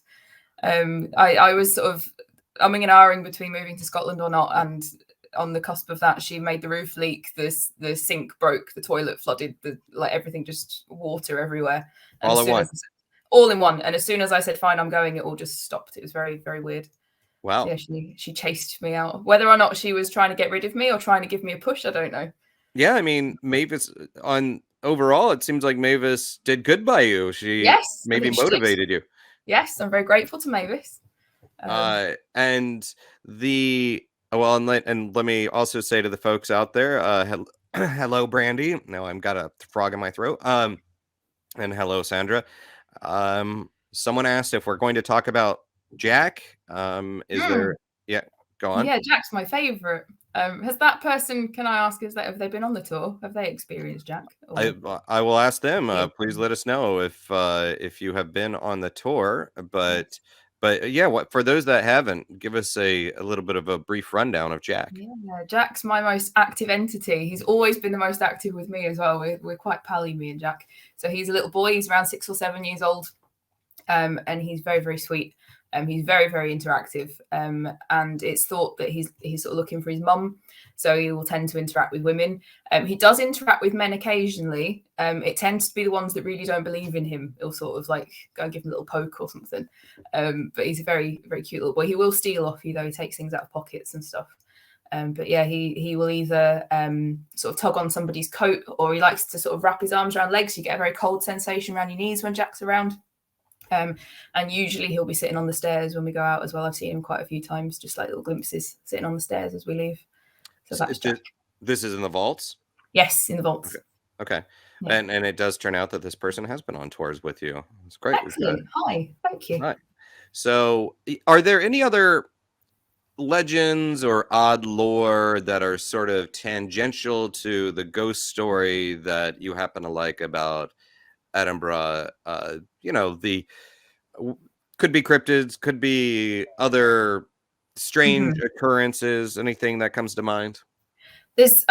I was sort of umming and ahhing between moving to Scotland or not, and on the cusp of that, she made the roof leak. The sink broke. The toilet flooded. Everything, just water everywhere. And all at once. All in one. And as soon as I said, "Fine, I'm going," it all just stopped. It was very, very weird. Wow. So yeah, she chased me out. Whether or not she was trying to get rid of me or trying to give me a push, I don't know. Yeah, I mean, Mavis, overall, it seems like Mavis did good by you. She maybe motivated you. Yes, I'm very grateful to Mavis. And let me also say to the folks out there, hello, Brandy. Now I've got a frog in my throat. And hello, Sandra. Someone asked if we're going to talk about Jack. Is there? Yeah, go on. Yeah, Jack's my favorite. Has that person? Can I ask? Have they been on the tour? Have they experienced Jack? I will ask them. Please let us know if you have been on the tour. But yeah, for those that haven't, give us a little bit of a brief rundown of Jack. Yeah, Jack's my most active entity. He's always been the most active with me as well. We're quite pally, me and Jack. So he's a little boy. He's around 6 or 7 years old, and he's very, very sweet. He's very, very interactive, and it's thought that he's sort of looking for his mum, so he will tend to interact with women. He does interact with men occasionally. It tends to be the ones that really don't believe in him. He'll sort of like go and give him a little poke or something. But he's a very, very cute little boy. He will steal off you though. He takes things out of pockets and stuff. But yeah, he will either sort of tug on somebody's coat, or he likes to sort of wrap his arms around legs. You get a very cold sensation around your knees when Jack's around. And usually he'll be sitting on the stairs when we go out as well. I've seen him quite a few times, just like little glimpses, sitting on the stairs as we leave. So that's Jack. This is in the vaults? Yes, in the vaults. Okay. Yeah. And it does turn out that this person has been on tours with you. It's great. Excellent. Hi, thank you. Right. So are there any other legends or odd lore that are sort of tangential to the ghost story that you happen to like about Edinburgh? Could be cryptids, could be other strange occurrences. Anything that comes to mind? There's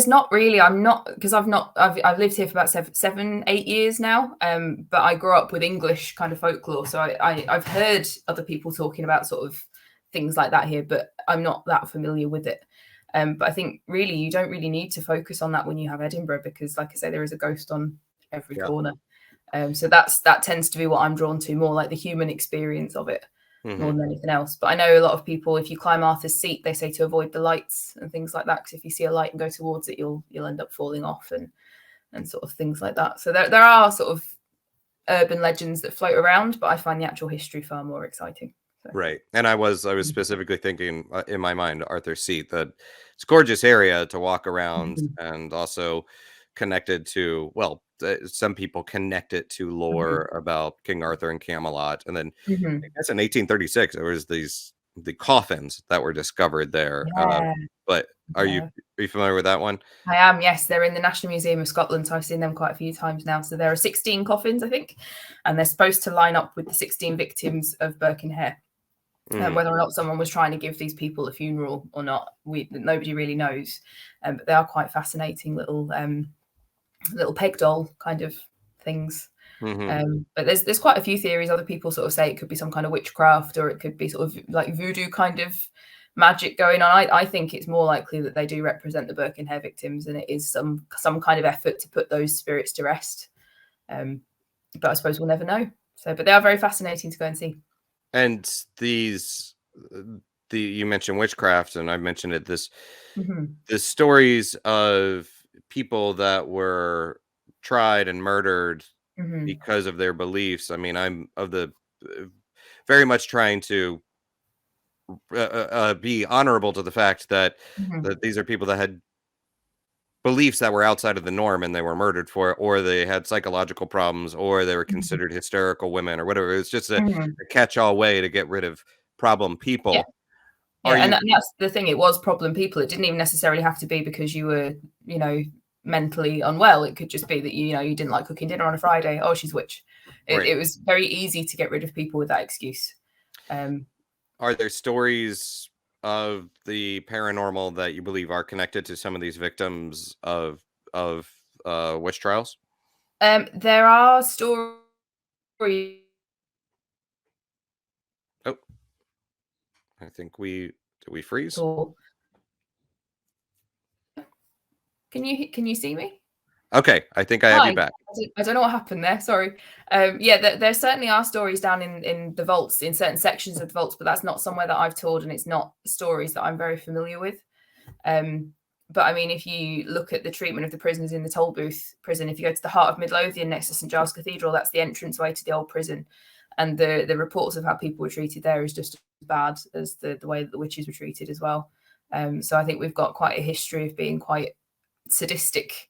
not really. I've lived here for about 7-8 years now. But I grew up with English kind of folklore, so I've heard other people talking about sort of things like that here, but I'm not that familiar with it. But I think really you don't really need to focus on that when you have Edinburgh, because like I say, there is a ghost on every corner. So that tends to be what I'm drawn to, more like the human experience of it more than anything else. But I know a lot of people, if you climb Arthur's Seat, they say to avoid the lights and things like that, because if you see a light and go towards it, you'll end up falling off and sort of things like that. So there are sort of urban legends that float around, but I find the actual history far more exciting. So. Right. And I was specifically thinking in my mind, Arthur's Seat, that it's a gorgeous area to walk around, and also connected to, some people connect it to lore about King Arthur and Camelot. And then I guess in 1836, there was the coffins that were discovered there. But are you familiar with that one? I am, yes. They're in the National Museum of Scotland, so I've seen them quite a few times now. So there are 16 coffins, I think, and they're supposed to line up with the 16 victims of Birkenhead. Whether or not someone was trying to give these people a funeral or not, nobody really knows. But they are quite fascinating little peg doll kind of things. But there's quite a few theories. Other people sort of say it could be some kind of witchcraft, or it could be sort of like voodoo kind of magic going on. I think it's more likely that they do represent the Birkenhead victims, and it is some kind of effort to put those spirits to rest. But I suppose we'll never know. So, but they are very fascinating to go and see. And you mentioned witchcraft, and I mentioned it. The stories of people that were tried and murdered because of their beliefs. I mean, I'm of the very much trying to be honorable to the fact that that these are people that had beliefs that were outside of the norm and they were murdered for it, or they had psychological problems, or they were considered hysterical women, or whatever. It's just a catch-all way to get rid of problem people. Yeah, and that's the thing. It was problem people. It didn't even necessarily have to be because you were, mentally unwell. It could just be that you didn't like cooking dinner on a Friday. Oh, she's a witch. It was very easy to get rid of people with that excuse. Are there stories of the paranormal that you believe are connected to some of these victims of witch trials? There are stories. Oh, I think did we freeze? Can you see me? Okay, I think I have you back. I don't know what happened there. Sorry. There certainly are stories down in the vaults, in certain sections of the vaults, but that's not somewhere that I've toured, and it's not stories that I'm very familiar with. But I mean, if you look at the treatment of the prisoners in the Tolbooth prison, if you go to the heart of Midlothian next to St Giles Cathedral, that's the entranceway to the old prison. And the reports of how people were treated there is just as bad as the way that the witches were treated as well. So I think we've got quite a history of being quite sadistic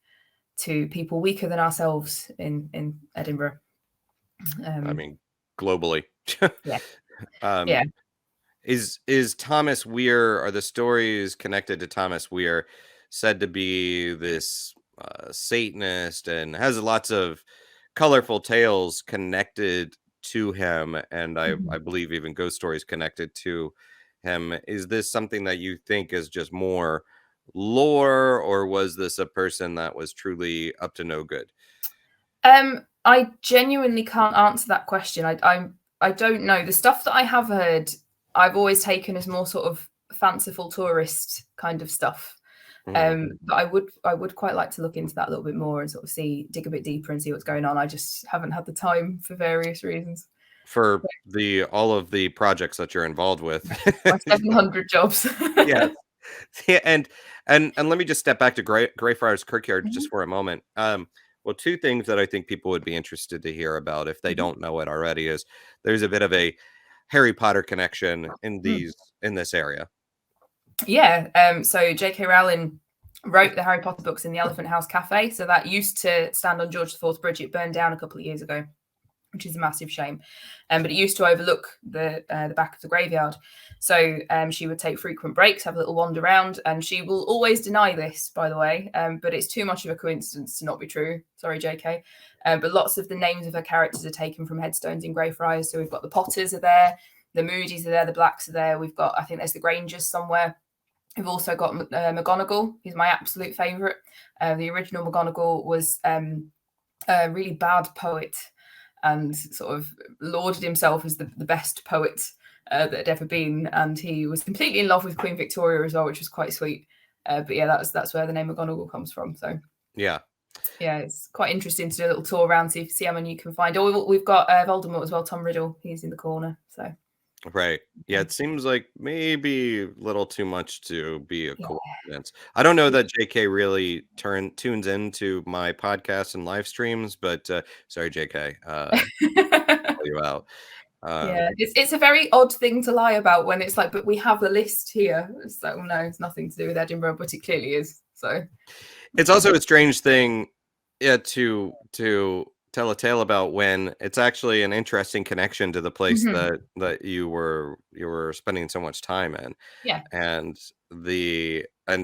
to people weaker than ourselves in Edinburgh. I mean, globally. Yeah. Is Thomas Weir, are the stories connected to Thomas Weir said to be this Satanist and has lots of colorful tales connected to him, and I believe even ghost stories connected to him? Is this something that you think is just more lore, or was this a person that was truly up to no good? I genuinely can't answer that question. I don't know. The stuff that I have heard, I've always taken as more sort of fanciful tourist kind of stuff. But I would quite like to look into that a little bit more and sort of dig a bit deeper and see what's going on. I just haven't had the time for various reasons. For all of the projects that you're involved with. My 700 jobs. Yes. Yeah, and let me just step back to Greyfriar's Kirkyard just for a moment. Well, two things that I think people would be interested to hear about if they don't know it already is there's a bit of a Harry Potter connection in this area. Yeah. So J.K. Rowling wrote the Harry Potter books in the Elephant House Cafe. So that used to stand on George IV's Bridge. It burned down a couple of years ago, which is a massive shame. But it used to overlook the back of the graveyard. So she would take frequent breaks, have a little wander around, and she will always deny this, by the way. But it's too much of a coincidence to not be true. Sorry, JK. But lots of the names of her characters are taken from headstones in Greyfriar. So we've got the Potters are there, the Moody's are there, the Blacks are there. We've got, I think there's the Grangers somewhere. We've also got McGonagall. He's my absolute favourite. The original McGonagall was a really bad poet and sort of lauded himself as the best poet that had ever been. And he was completely in love with Queen Victoria as well, which was quite sweet. But yeah, that's where the name McGonagall comes from. So yeah, it's quite interesting to do a little tour around, see how many you can find. Oh, we've got Voldemort as well, Tom Riddle. He's in the corner. So right. Yeah, it seems like maybe a little too much to be a coincidence. I don't know that JK really tunes into my podcast and live streams, but sorry, JK. Call you out. Yeah, it's a very odd thing to lie about when it's like, but we have a list here. It's like, well, no, it's nothing to do with Edinburgh, but it clearly is. So it's also a strange thing to tell a tale about when it's actually an interesting connection to the place that you were spending so much time in. Yeah. And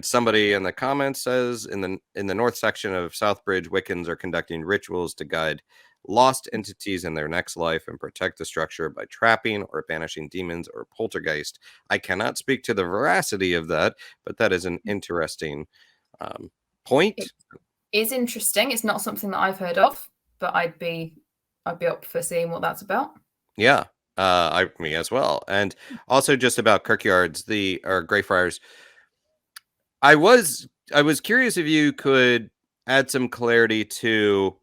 somebody in the comments says in the north section of Southbridge, Wiccans are conducting rituals to guide lost entities in their next life and protect the structure by trapping or banishing demons or poltergeist. I cannot speak to the veracity of that, but that is an interesting point. It is interesting. It's not something that I've heard of, but I'd be up for seeing what that's about. Yeah. Me as well. And also just about Kirkyards, or Greyfriars. I was curious if you could add some clarity to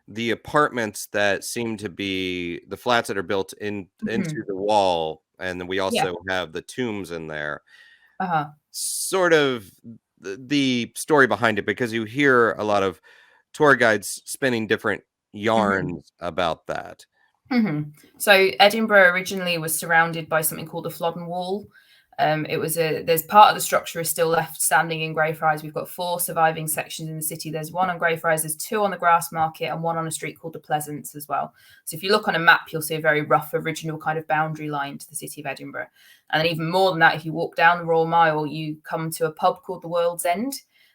the apartments that seem to be the flats that are built into the wall, and then we Yeah. also have the tombs in there. Uh-huh. Sort of the story behind it, because you hear a lot of tour guides spinning different yarns about that. So Edinburgh originally was surrounded by something called the Flodden Wall. There's part of the structure is still left standing in Greyfriars. We've got 4 surviving sections in the city. There's 1 on Greyfriars, there's 2 on the Grassmarket, and 1 on a street called the Pleasance as well. So if you look on a map, you'll see a very rough original kind of boundary line to the city of Edinburgh. And then even more than that, if you walk down the Royal Mile, you come to a pub called the World's End.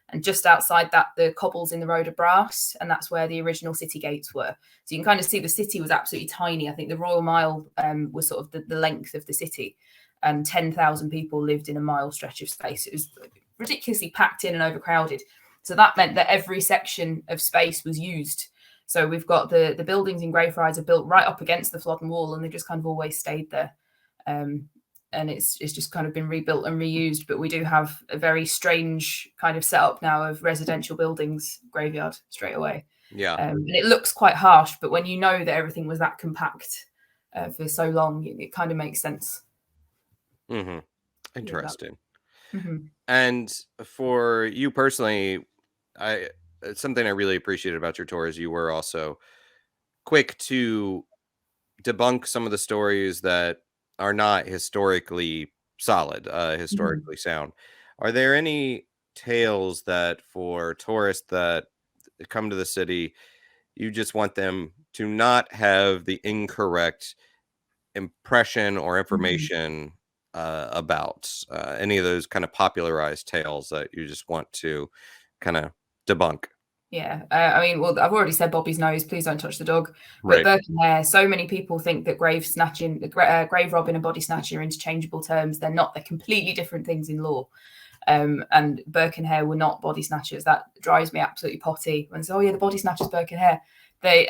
And just outside that, the cobbles in the road are brass, and that's where the original city gates were. So you can kind of see the city was absolutely tiny. I think the Royal Mile was sort of the length of the city, and 10,000 people lived in a mile stretch of space. It was ridiculously packed in and overcrowded. So that meant that every section of space was used. So we've got the buildings in Greyfriars are built right up against the Flodden Wall, and they just kind of always stayed there. And it's just kind of been rebuilt and reused. But we do have a very strange kind of setup now of residential buildings, graveyard straight away. Yeah. And it looks quite harsh, but when you know that everything was that compact for so long, it kind of makes sense. Interesting. And for you personally, something I really appreciated about your tour is you were also quick to debunk some of the stories that are not historically solid, historically sound. Are there any tales that for tourists that come to the city, you just want them to not have the incorrect impression or information about any of those kind of popularized tales that you just want to kind of debunk? Yeah, I mean, well, I've already said Bobby's nose. Please don't touch the dog. Right. But Burke and Hare, so many people think that grave robbing and body snatching are interchangeable terms. They're not. They're completely different things in law. And Burke and Hare were not body snatchers. That drives me absolutely potty. When they say, "Oh yeah, the body snatchers, Burke and Hare," they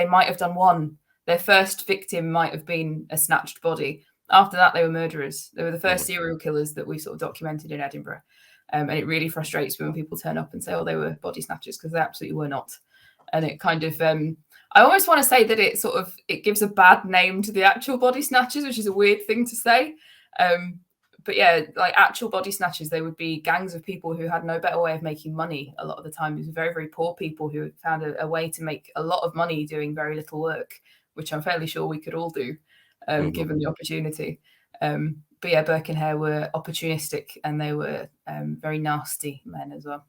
might have done one. Their first victim might have been a snatched body. After that, they were murderers. They were the first serial killers that we sort of documented in Edinburgh. And it really frustrates me when people turn up and say, "Oh, they were body snatchers," because they absolutely were not. And it kind of, I almost want to say that it gives a bad name to the actual body snatchers, which is a weird thing to say. But yeah, like actual body snatchers, they would be gangs of people who had no better way of making money. A lot of the time, it was very, very poor people who found a way to make a lot of money doing very little work, which I'm fairly sure we could all do, given the opportunity. But yeah, Burke and Hare were opportunistic, and they were very nasty men as well.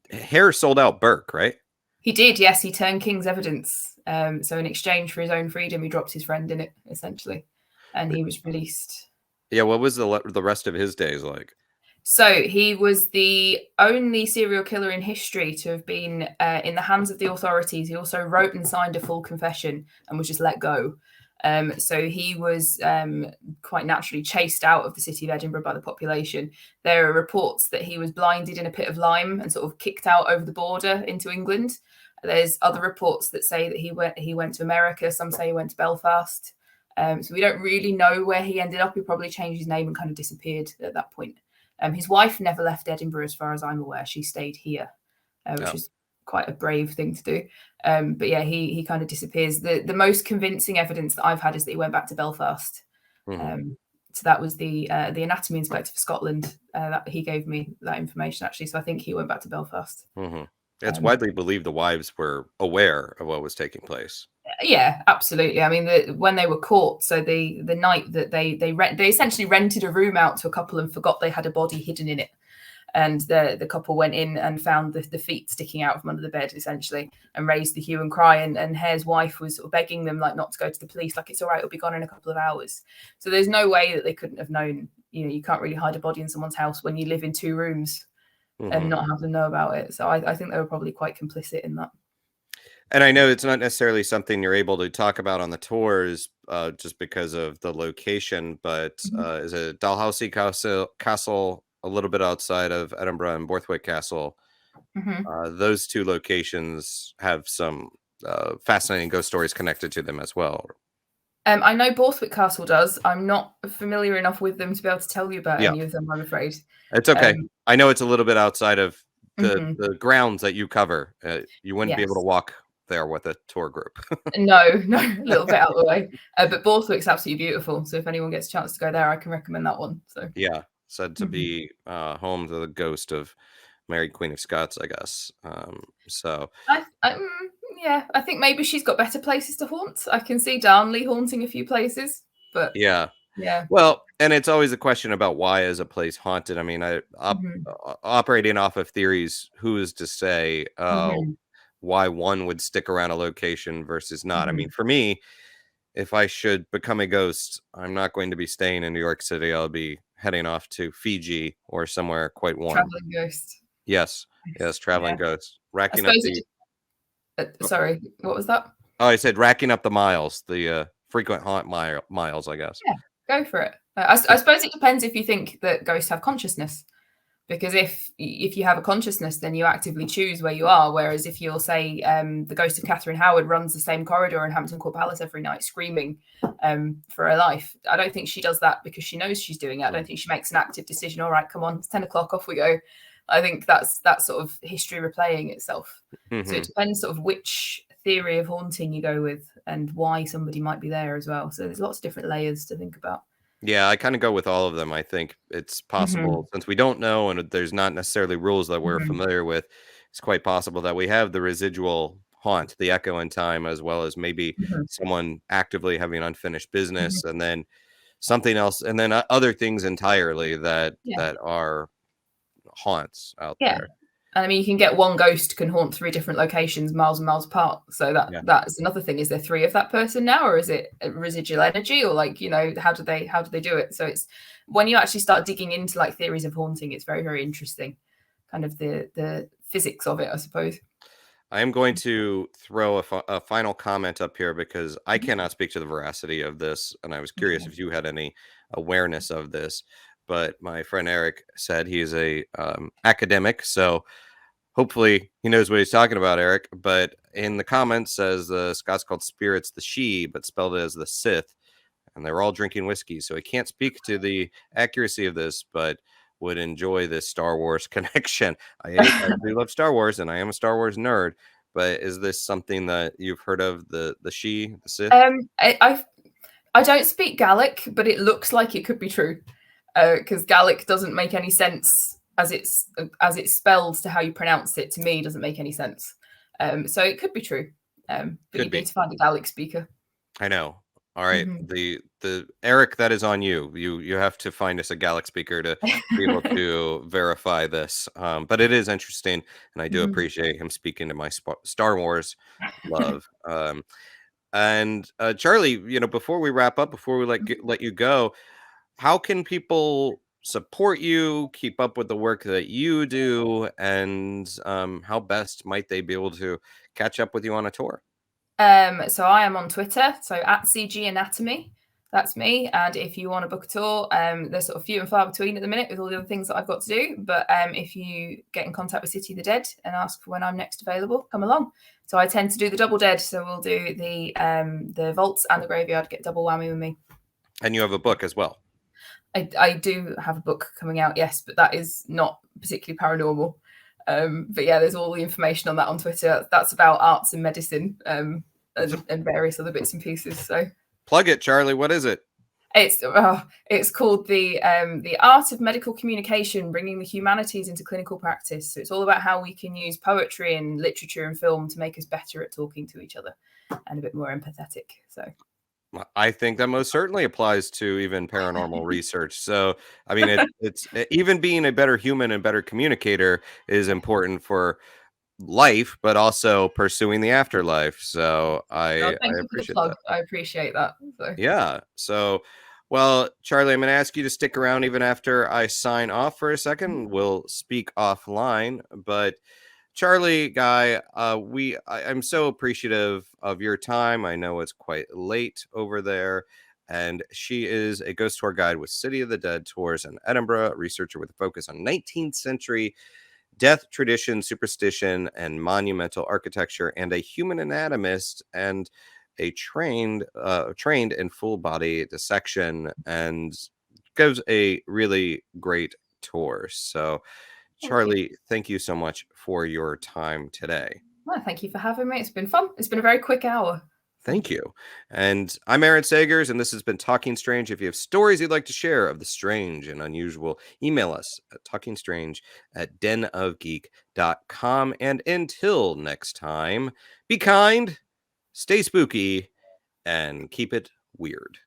Hare sold out Burke, right? He did, yes. He turned king's evidence. So in exchange for his own freedom, he dropped his friend in it, essentially. And he was released. Yeah, what was the rest of his days like? So he was the only serial killer in history to have been in the hands of the authorities. He also wrote and signed a full confession and was just let go. So he was quite naturally chased out of the city of Edinburgh by the population. There are reports that he was blinded in a pit of lime and sort of kicked out over the border into England. There's other reports that say that he went to America. Some say he went to Belfast. So we don't really know where he ended up. He probably changed his name and kind of disappeared at that point. His wife never left Edinburgh, as far as I'm aware. She stayed here, which is quite a brave thing to do. But yeah, he kind of disappears. The most convincing evidence that I've had is that he went back to Belfast. So that was the anatomy inspector for Scotland. That he gave me that information, actually. So I think he went back to Belfast. It's widely believed the wives were aware of what was taking place. Yeah, absolutely. I mean, when they were caught, so the night that they essentially rented a room out to a couple and forgot they had a body hidden in it. And the couple went in and found the feet sticking out from under the bed, essentially, and raised the hue and cry. And Hare's wife was sort of begging them, like, not to go to the police, like, it's all right, it'll be gone in a couple of hours. So there's no way that they couldn't have known. You know, you can't really hide a body in someone's house when you live in 2 rooms and not have them know about it. So I think they were probably quite complicit in that. And I know it's not necessarily something you're able to talk about on the tours just because of the location, but is it Dalhousie Castle a little bit outside of Edinburgh, and Borthwick Castle? Those 2 locations have some fascinating ghost stories connected to them as well. I know Borthwick Castle does. I'm not familiar enough with them to be able to tell you about Yeah, any of them, I'm afraid. it's okay. Um, I know it's a little bit outside of mhm, the grounds that you cover. You wouldn't be able to yes. walk there with a tour group. No, no, a little bit out of the way. But Borthwick's absolutely beautiful. So if anyone gets a chance to go there, I can recommend that one. So Yeah, said to mhm, be home to the ghost of Mary Queen of Scots, I guess. So I yeah, I think maybe she's got better places to haunt. I can see Darnley haunting a few places, but yeah. yeah. Well, and it's always a question about why is a place haunted. I mean, Mhm, operating off of theories, who is to say mhm, why one would stick around a location versus not? I mean, mhm. for me, if I should become a ghost, I'm not going to be staying in New York City. I'll be heading off to Fiji or somewhere quite warm. Traveling ghost. Yes, yes, Nice. traveling Yeah. ghosts, I racking up suppose it the. sorry, what was that? Oh, I said racking up the miles, the frequent haunt miles, I guess. Yeah, go for it. I suppose it depends if you think that ghosts have consciousness, because if you have a consciousness, then you actively choose where you are. Whereas if you'll say the ghost of Catherine Howard runs the same corridor in Hampton Court Palace every night, screaming for her life, I don't think she does that because she knows she's doing it. I don't think she makes an active decision. All right, come on, it's 10 o'clock, off we go. I think that's sort of history replaying itself. So it Hmm. depends sort of which theory of haunting you go with and why somebody might be there as well. So there's lots of different layers to think about. Yeah, I kind of go with all of them. I think it's Hmm. possible since we don't know and there's not necessarily rules that we're Hmm. familiar with. It's quite possible that we have the residual haunt, the echo in time, as well as maybe Hmm. someone actively having unfinished business, Hmm. and then something else, and then other things entirely Yeah. that are haunts out Yeah. there. And I mean, you can get one ghost can haunt three different locations, miles and miles apart. So Yeah. that's another thing. Is there three of that person now, or is it a residual energy, or like how do they do it? So it's when you actually start digging into like theories of haunting, it's very very interesting, kind of the physics of it, I suppose. I am going to throw a final comment up here because I Mhm. cannot speak to the veracity of this, and I was curious Okay. if you had any awareness of this. But my friend Eric said he is a academic, so hopefully he knows what he's talking about, Eric. But in the comments says the Scots called spirits the she, but spelled it as the Sith, and they were all drinking whiskey. So he can't speak to the accuracy of this, but would enjoy this Star Wars connection. I do love Star Wars, and I am a Star Wars nerd. But is this something that you've heard of the she, the Sith? I don't speak Gaelic, but it looks like it could be true because Gaelic doesn't make any sense as it's spelled to how you pronounce it. To me, doesn't make any sense. So it could be true, but Could you'd need be. to find a Gaelic speaker. I know. All right. Hmm. The Eric, that is on you. You have to find us a Gallic speaker to be able to verify this. But it is interesting, and I do Hmm. appreciate him speaking to my Star Wars love. And Charlie, before we wrap up, before we let you go, how can people support you, keep up with the work that you do, and how best might they be able to catch up with you on a tour? So I am on Twitter, so at CG Anatomy. That's me. And if you want to book a tour, there's sort of few and far between at the minute with all the other things that I've got to do. But if you get in contact with City of the Dead and ask for when I'm next available, come along. So I tend to do the double dead. So we'll do the vaults and the graveyard, get double whammy with me. And you have a book as well. I do have a book coming out, yes, but that is not particularly paranormal. But yeah, there's all the information on that on Twitter. That's about arts and medicine and various other bits and pieces. So Plug it, Charlie. What is it? it's called the art of medical communication, bringing the humanities into clinical practice. So it's all about how we can use poetry and literature and film to make us better at talking to each other and a bit more empathetic. So I think that most certainly applies to even paranormal research. So, I mean, it's even being a better human and better communicator is important for life, but also pursuing the afterlife. So, oh, I thank you for the appreciate plug. that. I appreciate that. So Yeah. So, well, Charlie, I'm going to ask you to stick around even after I sign off for a second. We'll speak offline, but Charlie, Guy, I'm so appreciative of your time. I know it's quite late over there. And she is a ghost tour guide with City of the Dead tours in Edinburgh, a researcher with a focus on 19th century death, tradition, superstition, and monumental architecture, and a human anatomist. And a trained and full body dissection and gives a really great tour. So Charlie, thank you so much for your time today. Well, thank you for having me. It's been fun. It's been a very quick hour. Thank you. And I'm Aaron Sagers, and this has been Talking Strange. If you have stories you'd like to share of the strange and unusual, email us at talkingstrange@denofgeek.com. And until next time, be kind, stay spooky, and keep it weird.